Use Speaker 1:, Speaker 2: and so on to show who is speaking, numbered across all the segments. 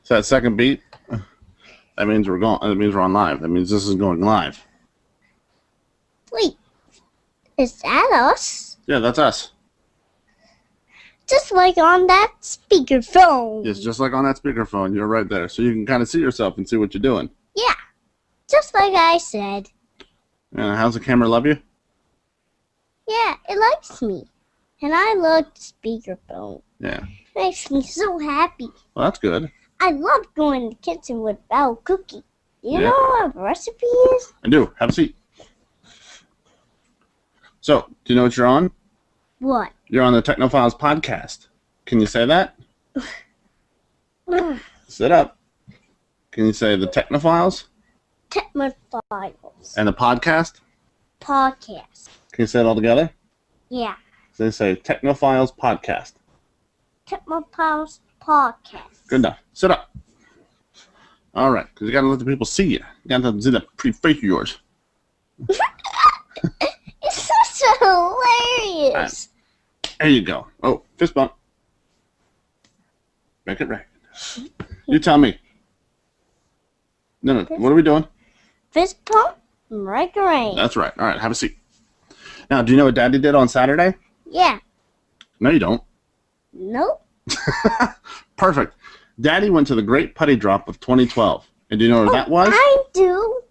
Speaker 1: So that second beat, that means we're going. That means we're on live. That means this is going live.
Speaker 2: Wait, is that us?
Speaker 1: Yeah, that's us.
Speaker 2: Just like on that speakerphone.
Speaker 1: Yes, just like on that speakerphone. You're right there. So you can kind of see yourself and see what you're doing.
Speaker 2: Yeah, just like I said.
Speaker 1: And how's the camera love you?
Speaker 2: Yeah, it likes me. And I love the speakerphone.
Speaker 1: Yeah.
Speaker 2: It makes me so happy.
Speaker 1: Well, that's good.
Speaker 2: I love going in the kitchen with Bell Cookie. You
Speaker 1: Yeah.
Speaker 2: know what a recipe is?
Speaker 1: I do. Have a seat. So, do you know what you're on?
Speaker 2: What?
Speaker 1: You're on the Technophiles podcast. Can you say that? Sit up. Can you say the Technophiles
Speaker 2: Technophiles.
Speaker 1: and the podcast?
Speaker 2: Podcast.
Speaker 1: Can you say it all together?
Speaker 2: Yeah.
Speaker 1: So they say Technophiles podcast.
Speaker 2: Technophiles Podcast.
Speaker 1: Good enough. Sit up. All right, because you got to let the people see you. You got to see that pretty face of yours.
Speaker 2: It's so hilarious.
Speaker 1: There you go. Oh, fist bump. Make it right. You tell me. No. What are we doing?
Speaker 2: Fist pump, right rain.
Speaker 1: That's right. All right, have a seat. Now, do you know what Daddy did on Saturday?
Speaker 2: Yeah.
Speaker 1: No, you don't.
Speaker 2: Nope.
Speaker 1: Perfect. Daddy went to the Great Putty Drop of 2012. And do you know where that was?
Speaker 2: I do.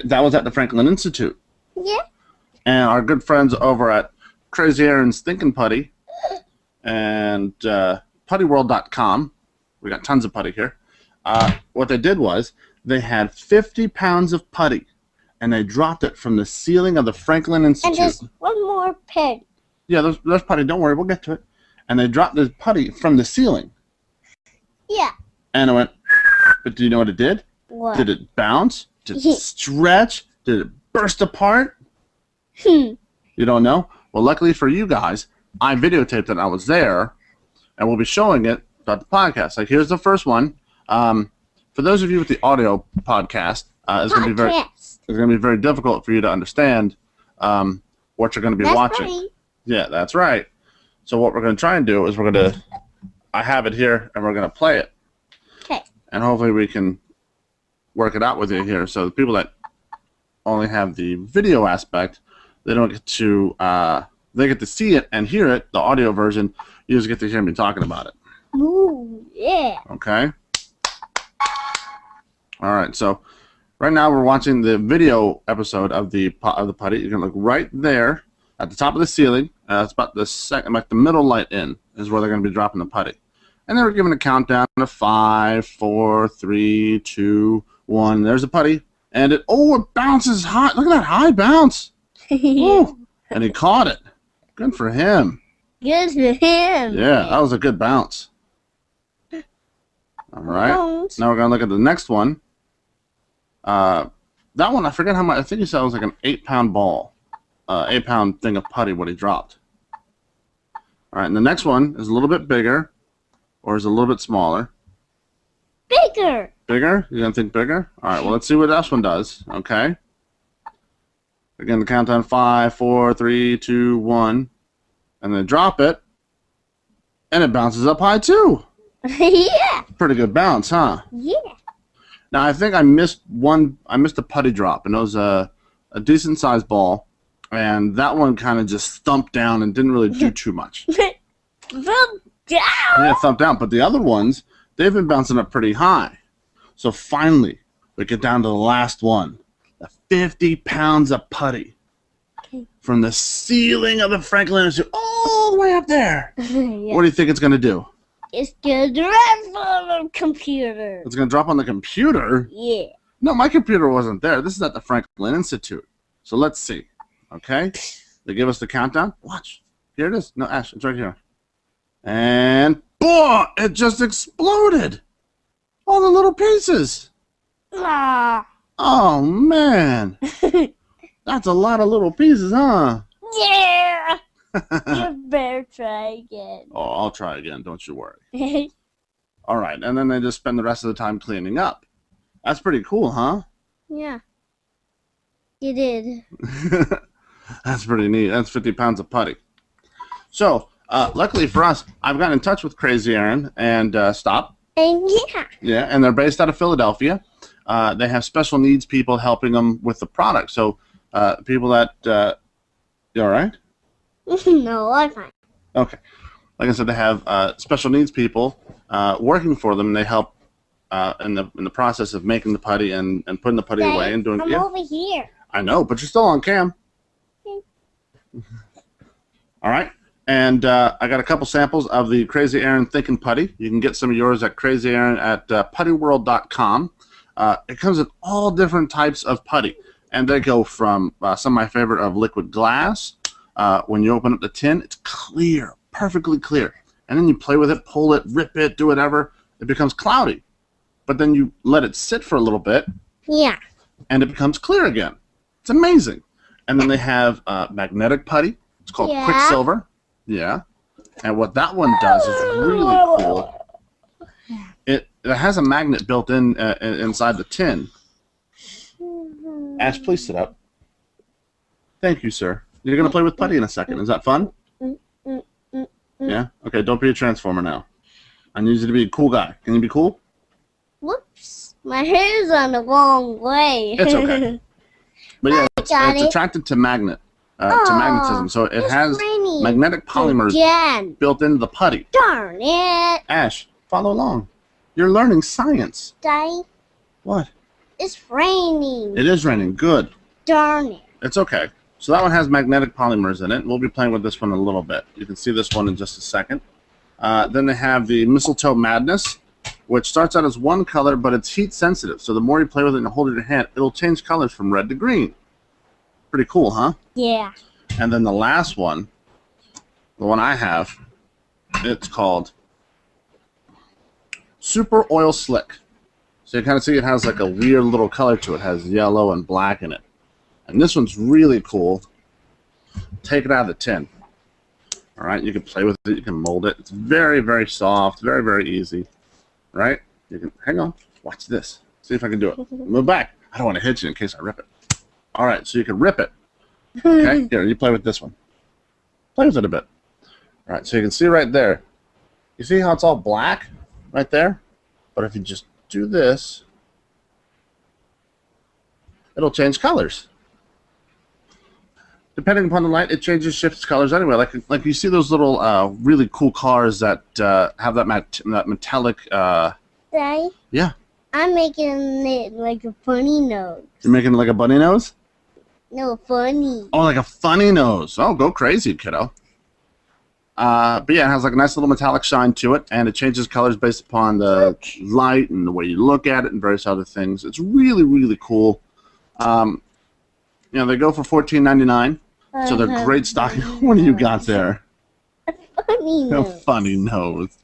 Speaker 1: That was at the Franklin Institute.
Speaker 2: Yeah.
Speaker 1: And our good friends over at Crazy Aaron's Thinking Putty and puttyworld.com, we got tons of putty here. What they did was they had 50 pounds of putty, and they dropped it from the ceiling of the Franklin Institute.
Speaker 2: And there's one more peg.
Speaker 1: Yeah, there's putty. Don't worry, we'll get to it. And they dropped the putty from the ceiling.
Speaker 2: Yeah.
Speaker 1: And it went, but do you know what it did?
Speaker 2: What?
Speaker 1: Did it bounce? Did it stretch? Did it burst apart? You don't know? Well, luckily for you guys, I videotaped it. I was there, and we'll be showing it throughout the podcast. Like, here's the first one. For those of you with the audio podcast, it's going to be very difficult for you to understand what you're going to be watching.
Speaker 2: Right.
Speaker 1: Yeah, that's right. So what we're going to try and do is I have it here, and we're going to play it.
Speaker 2: Okay.
Speaker 1: And hopefully we can work it out with you here. So the people that only have the video aspect, they don't get to, they get to see it and hear it, the audio version. You just get to hear me talking about it.
Speaker 2: Ooh, yeah.
Speaker 1: Okay? All right, so right now we're watching the video episode of the putty. You can look right there at the top of the ceiling. It's about the middle light in is where they're going to be dropping the putty. And they were giving a countdown of 5, 4, 3, 2, 1. There's the putty. And it bounces high. Look at that high bounce. Ooh. And he caught it. Good for him.
Speaker 2: Good for him.
Speaker 1: Yeah, that was a good bounce. All right. Now we're going to look at the next one. That one, I forget how much. I think he said it was like an 8-pound ball. 8-pound thing of putty, what he dropped. All right, and the next one is a little bit bigger, or is a little bit smaller.
Speaker 2: Bigger.
Speaker 1: Bigger? You're going to think bigger? All right, well, let's see what this one does, okay? Again, the countdown, 5, 4, 3, 2, 1. And then drop it, and it bounces up high, too.
Speaker 2: Yeah.
Speaker 1: Pretty good bounce, huh?
Speaker 2: Yeah.
Speaker 1: Now, I think I missed a putty drop, and it was a decent-sized ball. And that one kind of just thumped down and didn't really do too much.
Speaker 2: Thumped down?
Speaker 1: Yeah, thumped down. But the other ones, they've been bouncing up pretty high. So finally, we get down to the last one. The 50 pounds of putty. From the ceiling of the Franklin Institute all the way up there.
Speaker 2: Yeah.
Speaker 1: What do you think it's going to do?
Speaker 2: It's going to drop on the computer.
Speaker 1: It's going to drop on the computer?
Speaker 2: Yeah.
Speaker 1: No, my computer wasn't there. This is at the Franklin Institute. So let's see. Okay? They give us the countdown. Watch. Here it is. No, Ash, it's right here. And boom! It just exploded. All the little pieces.
Speaker 2: Ah.
Speaker 1: Oh, man. That's a lot of little pieces, huh?
Speaker 2: Yeah. You better try again.
Speaker 1: Oh, I'll try again. Don't you worry. All right. And then they just spend the rest of the time cleaning up. That's pretty cool, huh?
Speaker 2: Yeah. You did.
Speaker 1: That's pretty neat. That's 50 pounds of putty. So, luckily for us, I've gotten in touch with Crazy Aaron and Stop.
Speaker 2: And yeah.
Speaker 1: Yeah, and they're based out of Philadelphia. They have special needs people helping them with the product. So people that you all right?
Speaker 2: No, I'm fine.
Speaker 1: Okay. Like I said, they have special needs people working for them. They help in the process of making the putty and putting the putty
Speaker 2: Daddy,
Speaker 1: away and doing.
Speaker 2: I'm over here.
Speaker 1: I know, but you're still on cam. All right. And I got a couple samples of the Crazy Aaron Thinking Putty. You can get some of yours at Crazy Aaron at puttyworld.com. It comes in all different types of putty. And they go from some of my favorite of liquid glass. When you open up the tin, it's clear, perfectly clear. And then you play with it, pull it, rip it, do whatever. It becomes cloudy. But then you let it sit for a little bit.
Speaker 2: Yeah.
Speaker 1: And it becomes clear again. It's amazing. And then they have magnetic putty. It's called Quicksilver. Yeah. And what that one does is really cool. It has a magnet built in inside the tin. Ash, please sit up. Thank you, sir. You're going to play with putty in a second. Is that fun? Yeah? Okay, don't be a transformer now. I need you to be a cool guy. Can you be cool?
Speaker 2: Whoops. My hair's on the wrong way.
Speaker 1: It's okay. But yeah, it's attracted to magnetism. So it has magnetic polymers built into the putty.
Speaker 2: Darn it.
Speaker 1: Ash, follow along. You're learning science.
Speaker 2: Daddy.
Speaker 1: What?
Speaker 2: It's raining.
Speaker 1: It is raining. Good.
Speaker 2: Darn it.
Speaker 1: It's okay. So that one has magnetic polymers in it. We'll be playing with this one a little bit. You can see this one in just a second. Then they have the Mistletoe Madness, which starts out as one color, but it's heat sensitive. So the more you play with it and hold it in your hand, it'll change colors from red to green. Pretty cool, huh?
Speaker 2: Yeah.
Speaker 1: And then the last one, the one I have, it's called Super Oil Slick. So you kind of see it has like a weird little color to it. It has yellow and black in it. And this one's really cool. Take it out of the tin. All right, you can play with it. You can mold it. It's very, very soft. Very, very easy. Right? You can hang on. Watch this. See if I can do it. Move back. I don't want to hit you in case I rip it. All right, so you can rip it. Okay, here, you play with this one. Play with it a bit. All right, so you can see right there. You see how it's all black right there? But if you just do this, it'll change colors. Depending upon the light, it changes, shifts colors anyway. Like you see those little really cool cars that have that metallic.
Speaker 2: Daddy?
Speaker 1: Yeah.
Speaker 2: I'm making it like a funny nose.
Speaker 1: You're making it like a bunny nose?
Speaker 2: No, funny.
Speaker 1: Oh, like a funny nose. Oh, go crazy, kiddo. But yeah, it has like a nice little metallic shine to it, and it changes colors based upon the light and the way you look at it and various other things. It's really, really cool. You know, they go for $14.99, so they're great stocking. What do you got there?
Speaker 2: Funny nose.
Speaker 1: A funny nose.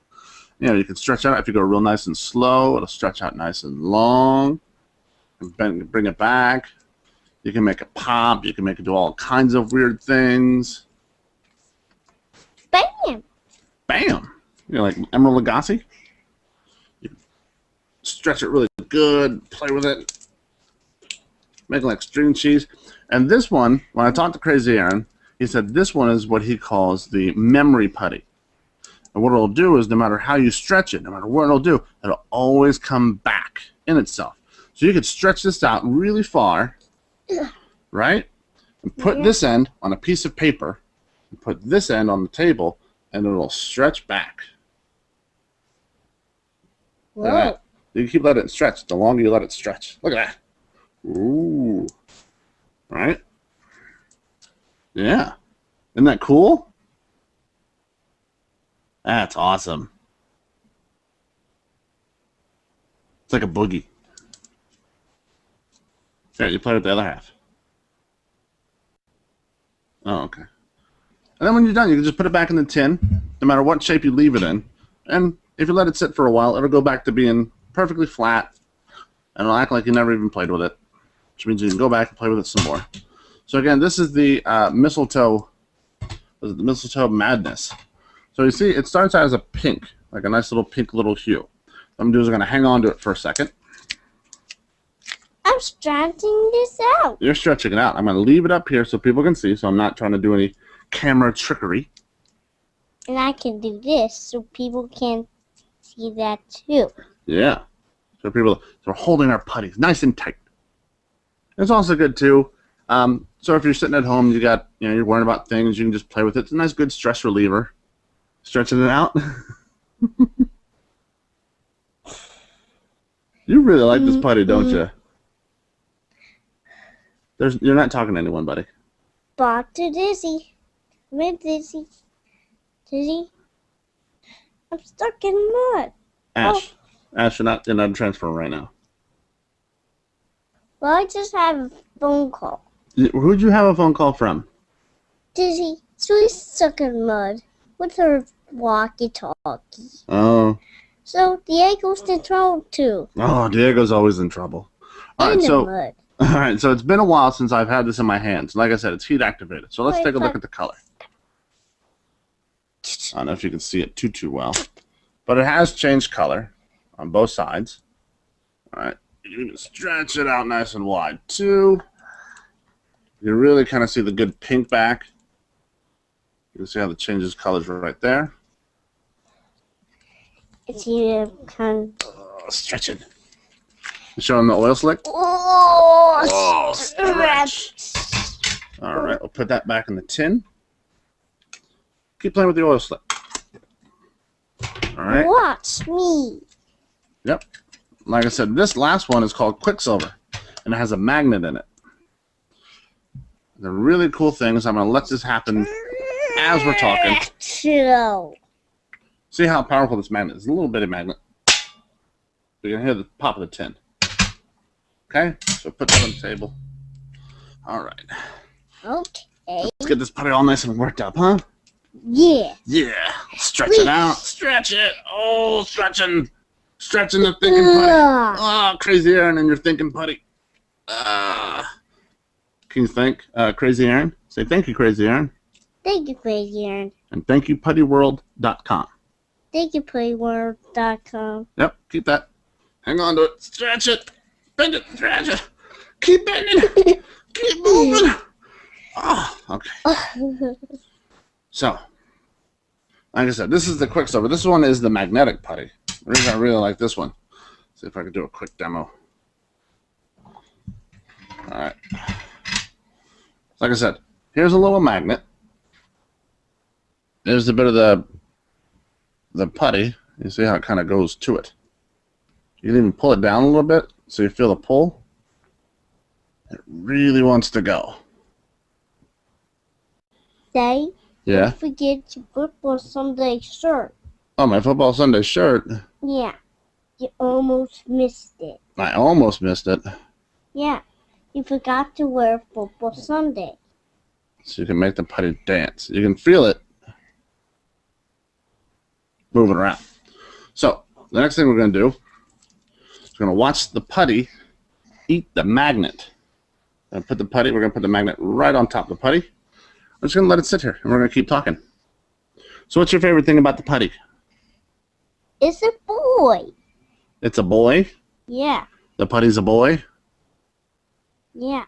Speaker 1: You know, you can stretch out if you go real nice and slow. It'll stretch out nice and long. And bring it back. You can make it pop. You can make it do all kinds of weird things.
Speaker 2: Bam!
Speaker 1: Bam! You know, like Emerald Lagasse. You stretch it really good. Play with it. Make it like string cheese. And this one, when I talked to Crazy Aaron, he said this one is what he calls the memory putty. And what it'll do is no matter how you stretch it, no matter what it'll do, it'll always come back in itself. So you could stretch this out really far, right? And put this end on a piece of paper, and put this end on the table, and it'll stretch back. Look at that. You keep letting it stretch. The longer you let it stretch. Look at that. Ooh. Right? Yeah. Isn't that cool? That's awesome. It's like a boogie. There, you play with the other half. Oh, okay. And then when you're done, you can just put it back in the tin, no matter what shape you leave it in. And if you let it sit for a while, it'll go back to being perfectly flat, and it'll act like you never even played with it, which means you can go back and play with it some more. So again, this is the Mistletoe Madness. So you see, it starts out as a pink, like a nice little pink little hue. What I'm going to do is I'm going to hang on to it for a second.
Speaker 2: I'm stretching this out.
Speaker 1: You're stretching it out. I'm going to leave it up here so people can see, so I'm not trying to do any camera trickery.
Speaker 2: And I can do this so people can see that too.
Speaker 1: Yeah. So we're holding our putties nice and tight. It's also good too. So if you're sitting at home, you're worrying about things, you can just play with it. It's a nice, good stress reliever. Stretching it out. You really like this putty, don't you? You're not talking to anyone, buddy.
Speaker 2: Back to Dizzy. Come in, Dizzy. Dizzy. I'm stuck in mud.
Speaker 1: Ash, you're not transferring right now.
Speaker 2: Well, I just had a phone call.
Speaker 1: Who'd you have a phone call from?
Speaker 2: Dizzy, she's stuck in mud with her walkie-talkie.
Speaker 1: Oh.
Speaker 2: So Diego's in trouble too.
Speaker 1: Oh, Diego's always in trouble. All
Speaker 2: In the mud.
Speaker 1: right, so it's been a while since I've had this in my hands. Like I said, it's heat activated. So let's take a look at the color. I don't know if you can see it too well, but it has changed color on both sides. All right, you can stretch it out nice and wide too. You really kind of see the good pink back. You can see how it changes colors right there.
Speaker 2: It's either kind of...
Speaker 1: Stretching. Show them the oil slick.
Speaker 2: Oh,
Speaker 1: stretch. All right, we'll put that back in the tin. Keep playing with the oil slick. All right.
Speaker 2: Watch me.
Speaker 1: Yep. Like I said, this last one is called Quicksilver, and it has a magnet in it. The really cool thing is I'm going to let this happen as we're talking.
Speaker 2: Chill.
Speaker 1: See how powerful this magnet is. A little bitty magnet. You can hear the pop of the tin. Okay, so put that on the table. All right.
Speaker 2: Okay.
Speaker 1: Let's get this putty all nice and worked up, huh?
Speaker 2: Yeah.
Speaker 1: Yeah. Stretch it out. Stretch it. Oh, stretching. Stretching the thinking putty. Oh, Crazy Aaron and your thinking putty. Can you thank Crazy Aaron? Say thank you, Crazy Aaron.
Speaker 2: Thank you, Crazy Aaron.
Speaker 1: And thank you, puttyworld.com.
Speaker 2: Thank you, playworld.com.
Speaker 1: Yep, keep that. Hang on to it. Stretch it. Bend it. Stretch it. Keep bending it. Keep moving. Oh, okay. So, like I said, this is the Quicksilver. This one is the magnetic putty. The reason I really like this one. See if I can do a quick demo. All right. Like I said, here's a little magnet. There's a bit of the putty. You see how it kind of goes to it. You can even pull it down a little bit so you feel the pull. It really wants to go.
Speaker 2: Say,
Speaker 1: Yeah?
Speaker 2: don't forget your football Sunday shirt.
Speaker 1: Oh, my Football Sunday shirt.
Speaker 2: Yeah, you almost missed it.
Speaker 1: I almost missed it.
Speaker 2: Yeah, you forgot to wear football Sunday.
Speaker 1: So you can make the putty dance. You can feel it moving around. So the next thing we're going to do is we're going to watch the putty eat the magnet. We're going to put the magnet right on top of the putty. We're just going to let it sit here, and we're going to keep talking. So what's your favorite thing about the putty?
Speaker 2: It's a boy.
Speaker 1: It's a boy?
Speaker 2: Yeah,
Speaker 1: The putty's a boy?
Speaker 2: yeah.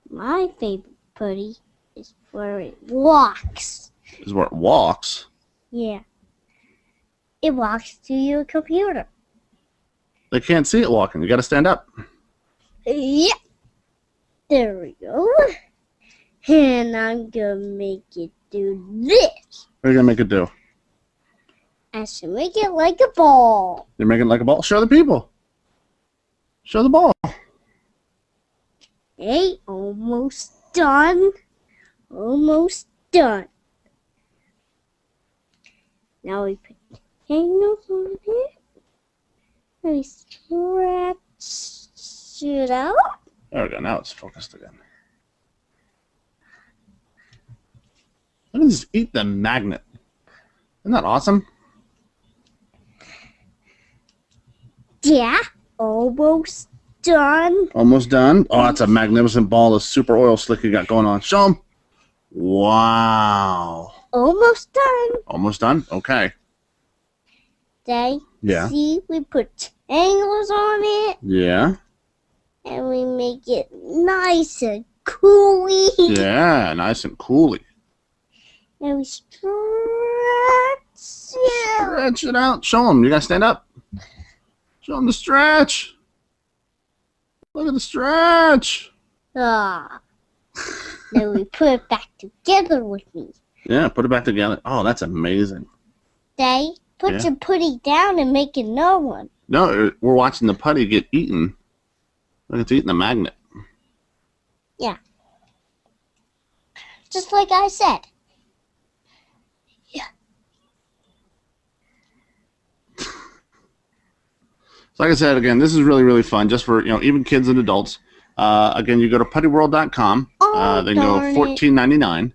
Speaker 2: My favorite putty is where it walks.
Speaker 1: Is where it walks.
Speaker 2: Yeah. It walks to your computer.
Speaker 1: They can't see it walking. You got to stand up.
Speaker 2: Yeah. There we go. And I'm gonna make it do this.
Speaker 1: What are you going to make it do?
Speaker 2: I should make it like a ball.
Speaker 1: You're making it like a ball? Show the people. Show the ball.
Speaker 2: Hey, almost done. Almost done. Now we put tangles on it. We stretch it out.
Speaker 1: There we go. Now it's focused again. Let me just eat the magnet. Isn't that awesome?
Speaker 2: Yeah, almost done.
Speaker 1: Almost done. Oh, that's a magnificent ball of super oil slick you got going on. Show them. Wow.
Speaker 2: Almost done.
Speaker 1: Almost done? Okay.
Speaker 2: They
Speaker 1: Yeah.
Speaker 2: see we put tangles on it
Speaker 1: Yeah.
Speaker 2: and we make it nice and cooly.
Speaker 1: Yeah. Nice and cooly.
Speaker 2: And we stretch it
Speaker 1: Stretch it out. Show them. You got to stand up. Show them the stretch. Look at the stretch.
Speaker 2: Ah. Then we put it back together with me.
Speaker 1: Yeah, put it back together. Oh, that's amazing.
Speaker 2: Daddy, put your putty down and make another one.
Speaker 1: No, we're watching the putty get eaten. Look, it's eating the magnet.
Speaker 2: Yeah. Just like I said. Yeah.
Speaker 1: So like I said, again, this is really, really fun, just for, even kids and adults. Again, you go to puttyworld.com. They can go $14.99.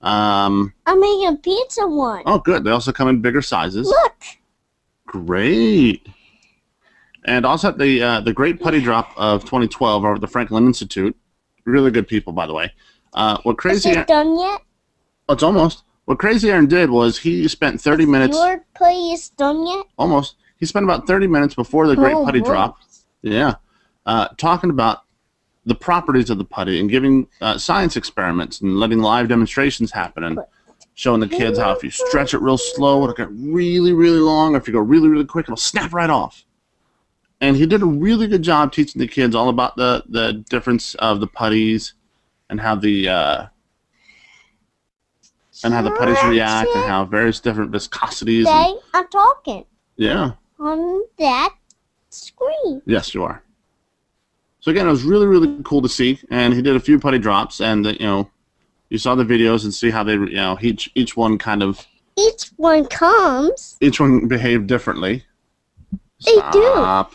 Speaker 2: I'm making a pizza one.
Speaker 1: Oh, good. They also come in bigger sizes.
Speaker 2: Look.
Speaker 1: Great. And also at the Great Putty Drop of 2012 over at the Franklin Institute. Really good people, by the way. What Crazy
Speaker 2: Is it done yet?
Speaker 1: Oh, it's almost. What Crazy Aaron did was he spent 30 minutes.
Speaker 2: Your putty is done yet?
Speaker 1: Almost. He spent about 30 minutes before the Great Putty Drop. Yeah. Talking about the properties of the putty and giving science experiments and letting live demonstrations happen and showing the kids how if you stretch it real slow, it'll get really, really long, or if you go really, really quick, it'll snap right off. And he did a really good job teaching the kids all about the difference of the putties and how the putties react and how various different viscosities.
Speaker 2: Daddy, I'm talking.
Speaker 1: Yeah.
Speaker 2: On that screen.
Speaker 1: Yes, you are. So again, it was really, really cool to see, and he did a few putty drops, and you saw the videos and see how they, each one kind of.
Speaker 2: Each one comes.
Speaker 1: Each one behaved differently.
Speaker 2: They do.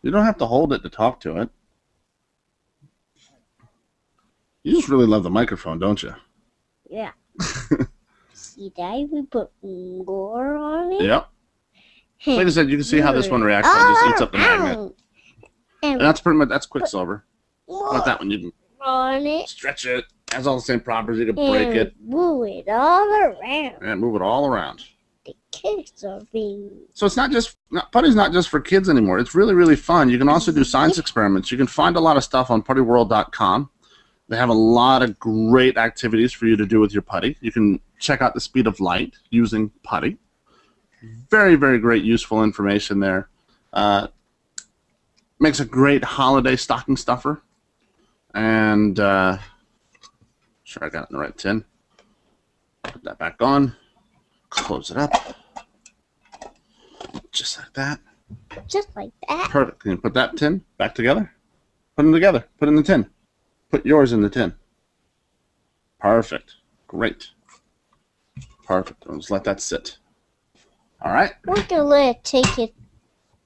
Speaker 1: You don't have to hold it to talk to it. You just really love the microphone, don't you?
Speaker 2: Yeah. See, Daddy, we put more on it.
Speaker 1: Yep. Like I said, you can see how this one reacts. It just eats up the magnet. And that's pretty much, that's Quicksilver. Like that one, you can
Speaker 2: on it.
Speaker 1: Stretch it. It has all the same properties. You can break it.
Speaker 2: Move it all around.
Speaker 1: And move it all around.
Speaker 2: The kids are being...
Speaker 1: So it's not just, putty's not just for kids anymore. It's really, really fun. You can also do science experiments. You can find a lot of stuff on puttyworld.com. They have a lot of great activities for you to do with your putty. You can check out the speed of light using putty. Very, very great useful information there. Makes a great holiday stocking stuffer. And sure I got it in the right tin. Put that back on. Close it up. Just like that.
Speaker 2: Just like that.
Speaker 1: Perfect. Can you put that tin back together? Put them together. Put it in the tin. Put yours in the tin. Perfect. Great. Perfect. I'll just let that sit. All right.
Speaker 2: We're going to let it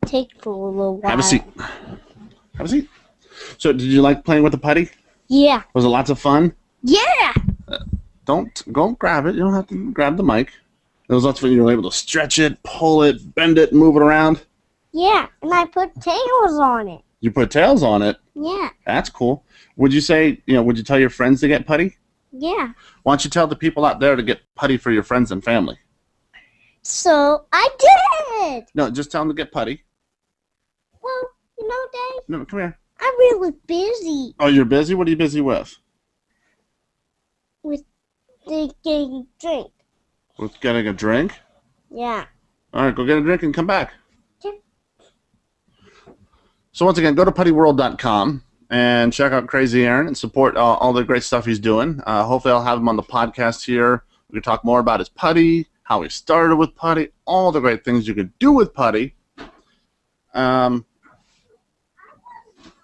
Speaker 2: take for a little while.
Speaker 1: Have a seat. Have a seat. So, did you like playing with the putty?
Speaker 2: Yeah.
Speaker 1: Was it lots of fun?
Speaker 2: Yeah.
Speaker 1: Don't go grab it. You don't have to grab the mic. It was lots of fun. You were able to stretch it, pull it, bend it, move it around.
Speaker 2: Yeah, and I put tails on it.
Speaker 1: You put tails on it?
Speaker 2: Yeah.
Speaker 1: That's cool. Would you say, would you tell your friends to get putty?
Speaker 2: Yeah.
Speaker 1: Why don't you tell the people out there to get putty for your friends and family?
Speaker 2: So, I did!
Speaker 1: No, just tell them to get putty.
Speaker 2: Well, Dave,
Speaker 1: No, come here.
Speaker 2: I'm really busy
Speaker 1: Oh, you're busy? What are you busy with?
Speaker 2: with getting a drink.
Speaker 1: With getting a drink?
Speaker 2: Yeah.
Speaker 1: All right, go get a drink and come back.
Speaker 2: Okay.
Speaker 1: So once again, go to puttyworld.com and check out Crazy Aaron and support all the great stuff he's doing. Hopefully I'll have him on the podcast here. We can talk more about his putty, how he started with putty, all the great things you can do with putty.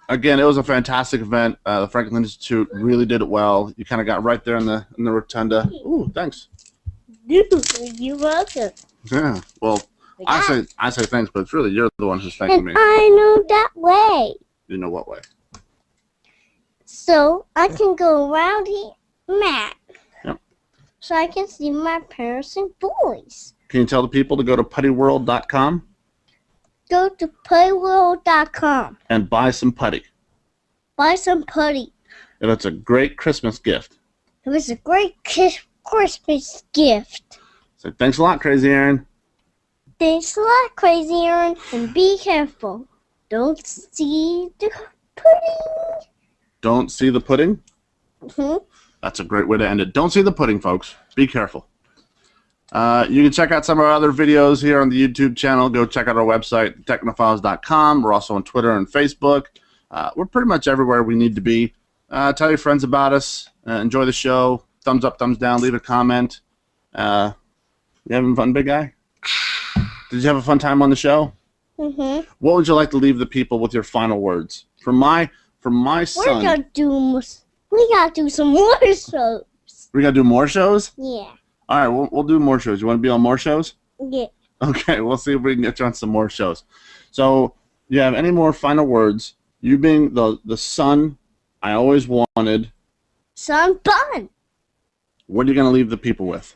Speaker 1: Again, it was a fantastic event. The Franklin Institute really did it well. You kind of got right there in the rotunda. Ooh, thanks.
Speaker 2: You're welcome.
Speaker 1: Yeah. Well, I say thanks, but it's really you're the one who's thanking me.
Speaker 2: I know that way.
Speaker 1: You know what way?
Speaker 2: So I can go around here, Matt.
Speaker 1: Yep.
Speaker 2: So I can see my parents and boys.
Speaker 1: Can you tell the people to go to puttyworld.com?
Speaker 2: Go to playworld.com.
Speaker 1: And buy some putty.
Speaker 2: Buy some putty.
Speaker 1: And it's a great Christmas gift.
Speaker 2: It was a great Christmas gift.
Speaker 1: So thanks a lot, Crazy Aaron.
Speaker 2: Thanks a lot, Crazy Aaron. And be careful. Don't see the pudding.
Speaker 1: Don't see the pudding?
Speaker 2: Mm-hmm.
Speaker 1: That's a great way to end it. Don't see the pudding, folks. Be careful. You can check out some of our other videos here on the YouTube channel. Go check out our website, technophiles.com. We're also on Twitter and Facebook. We're pretty much everywhere we need to be. Tell your friends about us. Enjoy the show. Thumbs up, thumbs down. Leave a comment. You having fun, big guy? Did you have a fun time on the show?
Speaker 2: Mm-hmm.
Speaker 1: What would you like to leave the people with your final words? For my son.
Speaker 2: We gotta do some more shows.
Speaker 1: We gotta do more shows?
Speaker 2: Yeah.
Speaker 1: All right, we'll do more shows. You want to be on more shows?
Speaker 2: Yeah.
Speaker 1: Okay, we'll see if we can get you on some more shows. So, you have any more final words? You being the son I always wanted.
Speaker 2: Sun bun.
Speaker 1: What are you going to leave the people with?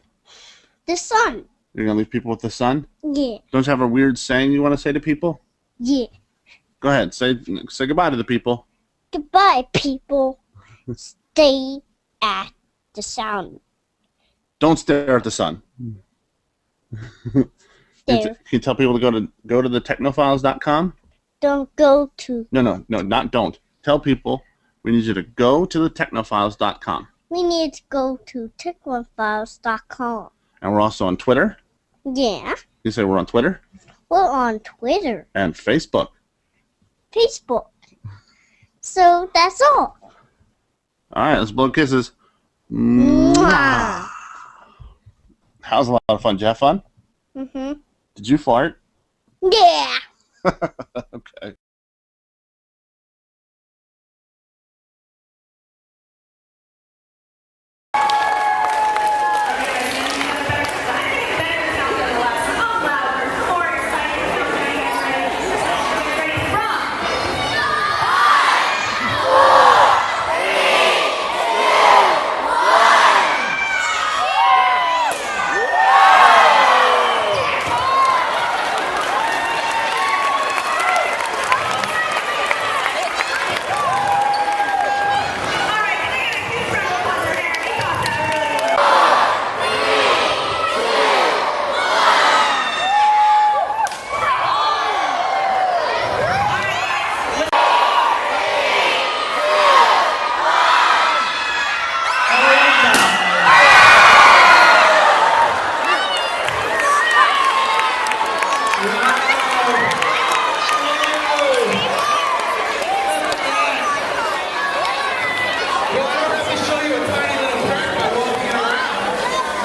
Speaker 2: The sun.
Speaker 1: You're going to leave people with the sun?
Speaker 2: Yeah.
Speaker 1: Don't you have a weird saying you want to say to people?
Speaker 2: Yeah.
Speaker 1: Go ahead. Say goodbye to the people.
Speaker 2: Goodbye, people. Stay at the sun.
Speaker 1: Don't stare at the sun. Can you tell people to go to the technophiles.com?
Speaker 2: Don't go to.
Speaker 1: No, not don't. Tell people we need you to go to the technophiles.com.
Speaker 2: We need to go to technophiles.com.
Speaker 1: And we're also on Twitter.
Speaker 2: Yeah.
Speaker 1: You say we're on Twitter?
Speaker 2: We're on Twitter.
Speaker 1: And Facebook.
Speaker 2: So that's all.
Speaker 1: All right, let's blow kisses.
Speaker 2: Mwah.
Speaker 1: That was a lot of fun. Did you have fun?
Speaker 2: Mm-hmm.
Speaker 1: Did you fart?
Speaker 2: Yeah.
Speaker 1: Okay.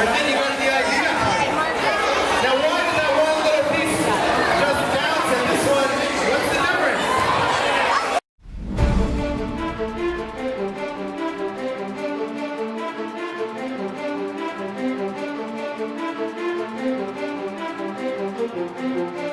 Speaker 3: Thank you.